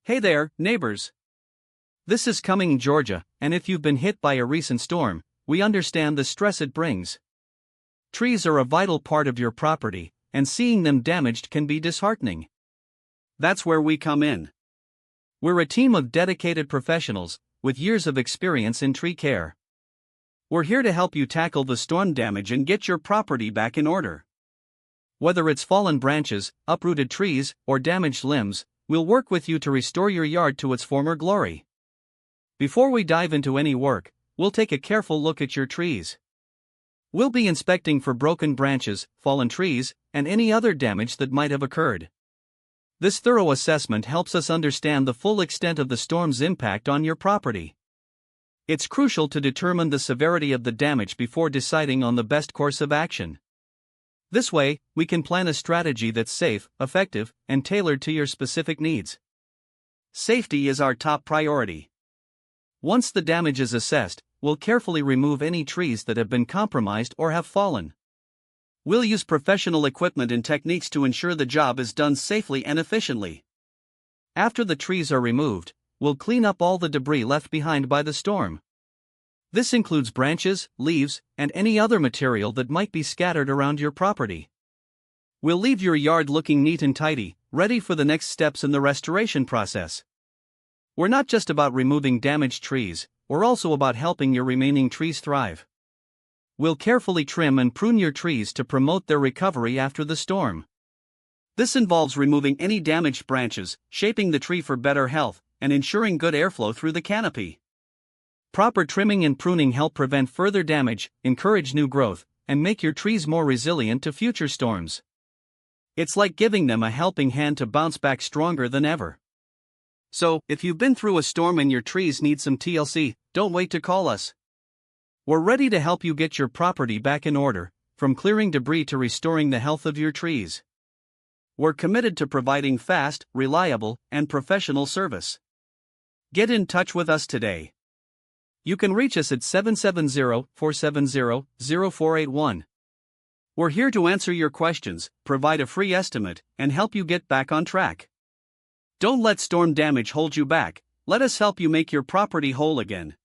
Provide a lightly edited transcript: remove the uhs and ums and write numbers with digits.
Hey there, neighbors. This is Cumming, Georgia, and if you've been hit by a recent storm, we understand the stress it brings. Trees are a vital part of your property, and seeing them damaged can be disheartening. That's where we come in. We're a team of dedicated professionals, with years of experience in tree care. We're here to help you tackle the storm damage and get your property back in order. Whether it's fallen branches, uprooted trees, or damaged limbs, we'll work with you to restore your yard to its former glory. Before we dive into any work, we'll take a careful look at your trees. We'll be inspecting for broken branches, fallen trees, and any other damage that might have occurred. This thorough assessment helps us understand the full extent of the storm's impact on your property. It's crucial to determine the severity of the damage before deciding on the best course of action. This way, we can plan a strategy that's safe, effective, and tailored to your specific needs. Safety is our top priority. Once the damage is assessed, we'll carefully remove any trees that have been compromised or have fallen. We'll use professional equipment and techniques to ensure the job is done safely and efficiently. After the trees are removed, we'll clean up all the debris left behind by the storm. This includes branches, leaves, and any other material that might be scattered around your property. We'll leave your yard looking neat and tidy, ready for the next steps in the restoration process. We're not just about removing damaged trees, we're also about helping your remaining trees thrive. We'll carefully trim and prune your trees to promote their recovery after the storm. This involves removing any damaged branches, shaping the tree for better health, and ensuring good airflow through the canopy. Proper trimming and pruning help prevent further damage, encourage new growth, and make your trees more resilient to future storms. It's like giving them a helping hand to bounce back stronger than ever. So, if you've been through a storm and your trees need some TLC, don't wait to call us. We're ready to help you get your property back in order, from clearing debris to restoring the health of your trees. We're committed to providing fast, reliable, and professional service. Get in touch with us today. You can reach us at 770-470-0481. We're here to answer your questions, provide a free estimate, and help you get back on track. Don't let storm damage hold you back. Let us help you make your property whole again.